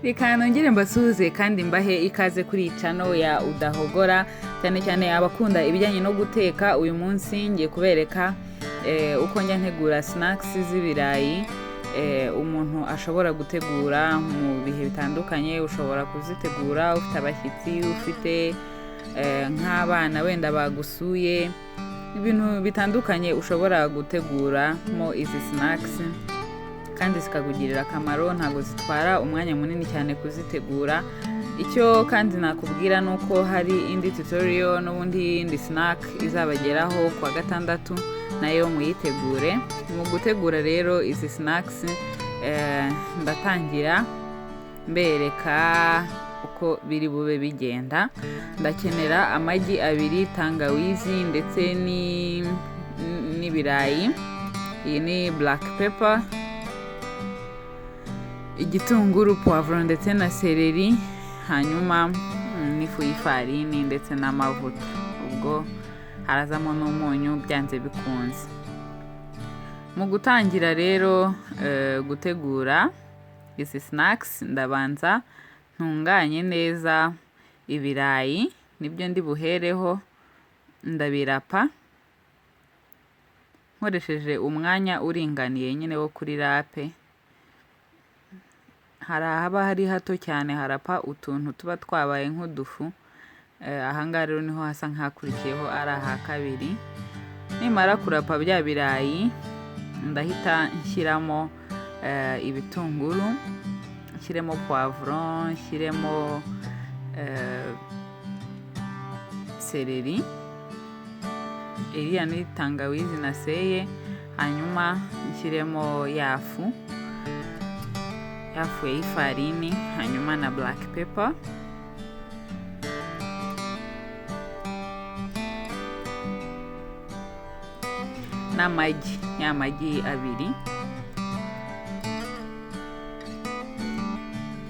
Reka nongere mbasuhuze kandi mbahe ikaze kuri channel ya Udahogora, cyane cyane abakunda ibijyanye no guteka. Uyu munsi ngiye kubereka uko njya ntegura snacks z'ibirayi umuntu ashobora gutegura mu bihe bitandukanye. Ushobora kuzitegura ufite abashyitsi, ufite nk'abana wenda bagusuye, ibintu bitandukanye ushobora gutegura mo izi snacks kandi zikagugirira akamaro. Ntago zitwara umwanya munini cyane kuzitegura. Icyo kandi nakubwira nuko hari indi tutorial n'ubundi indi snack izabageraho kwa gatandatu, nayo muyitegure. Mu gutegura rero izi snacks ndatangira mbereka uko biri bube bigenda. Ndakenera amagi 2, tangawizi ndetse n'ibirayi. Iyi ni black pepper, igitunguru, poivron ndetse na seleri, hanyuma n'ifu y'ifarini ndetse n'amavuta. Ubwo harazamo n'umunyu byanze bikunze. Mu gutangira rero gutegura izi snacks, ndabanza ntunganye neza ibirayi, nibyo ndi buhereho. Ndabirapa nkoresheje umwanya uringaniye nyine wo kuri rape. Haba hari hato cyane harapa utuntu tuba twabaye nk'udufu. Ahangaha rero niho hasa nk'akurikiyeho ari aha kabiri. Nimara kurapa bya birayi, ndahita nshyiramo ibitunguru, nshyiremo poivron, nshyiremo seleri, iriya ni tangawizi naseye, hanyuma nshyiremo yafu y'ifarini, hanyuma na black pepper, n'amagi, amagi 2,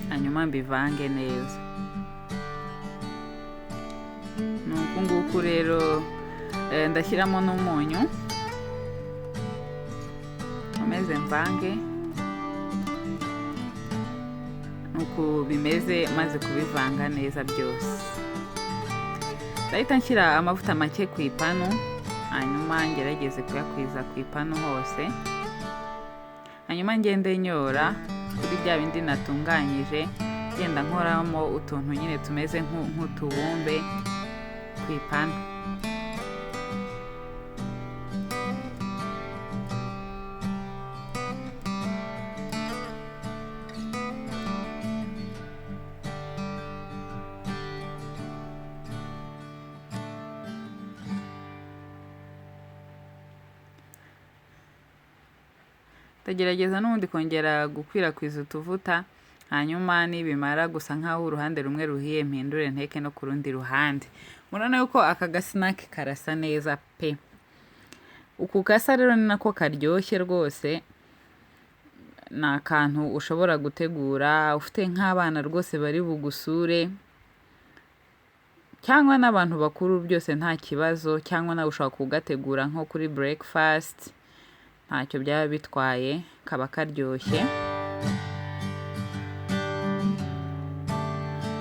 hanyuma mbivange neza. Nuko nguko rero ndashyiramo n'umunyu, ameze mvange nuko bimeze. Maze kubivanga neza byose, ndahita nshyira amavuta make ku ipanu, hanyuma ngerageze kuyakwiza ku ipanu hose. Hanyuma ngende nyora kuri bya bindi natunganyije, genda nkoramo utuntu nyine tumeze nk'utubumbe ku ipanu. Ndagerageza n'ubundi kongera gukwirakwiza utuvuta, hanyuma nibimara gusa nkaho uruhande rumwe ruhiye, mpindure nteke no ku rundi ruhande. Murabona yuko aka gasnack karasa neza pe. Uku gasa rero ni nako karyoshye rwose. Ni akantu ushobora gutegura ufite nk'abana rwose bari bugusure, cyangwa n'abantu bakuru, byose nta kibazo. Cyangwa nawe ushobora kugategura nko kuri breakfast, ntacyo byaba bitwaye, kaba karyoshye.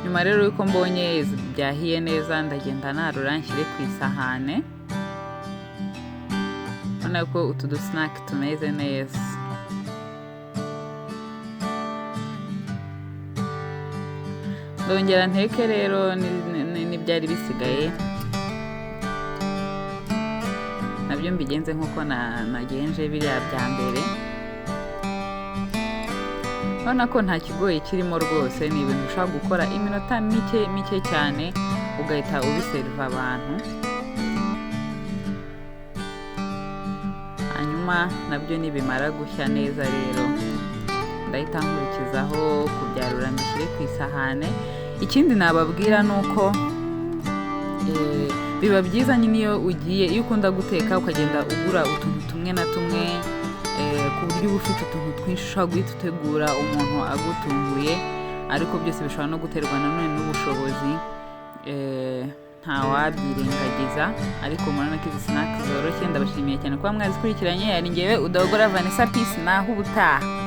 Nyuma rero yuko mbonye byahiye neza, ndagenda narura nshyire ku isahane. Urabona ko utu snack tumeze neza. Ndongera nteke rero n'ibyari bisigaye, nabyo mbigenze nk'uko nagenje biriya bya mbere. Urabona ko nta kigoye kirimo rwose. Ni ibintu ushobora gukora iminota mike cyane, ugahita ubiseriva abantu. Hanyuma nabyo nibimara gushya neza rero, ndahita nkurikizaho kubyarura mbishyire ku isahane. Ikindi nababwira nuko biba byiza nyine iyo ukunda guteka ukagenda ugura utuntu tumwe na tumwe, ku buryo uba ufite utuntu twinshi ushobora guhita utegura umuntu agutunguye. Ariko byose bishobora no guterwa nanone n'ubushobozi, ntawabyirengagiza. Ariko murabona ko izi snacks zoroshye. Ndabashimiye cyane kuba mwazikurikiranye. Yari njyewe Udahogora Vanessa, peace, naho ubutaha.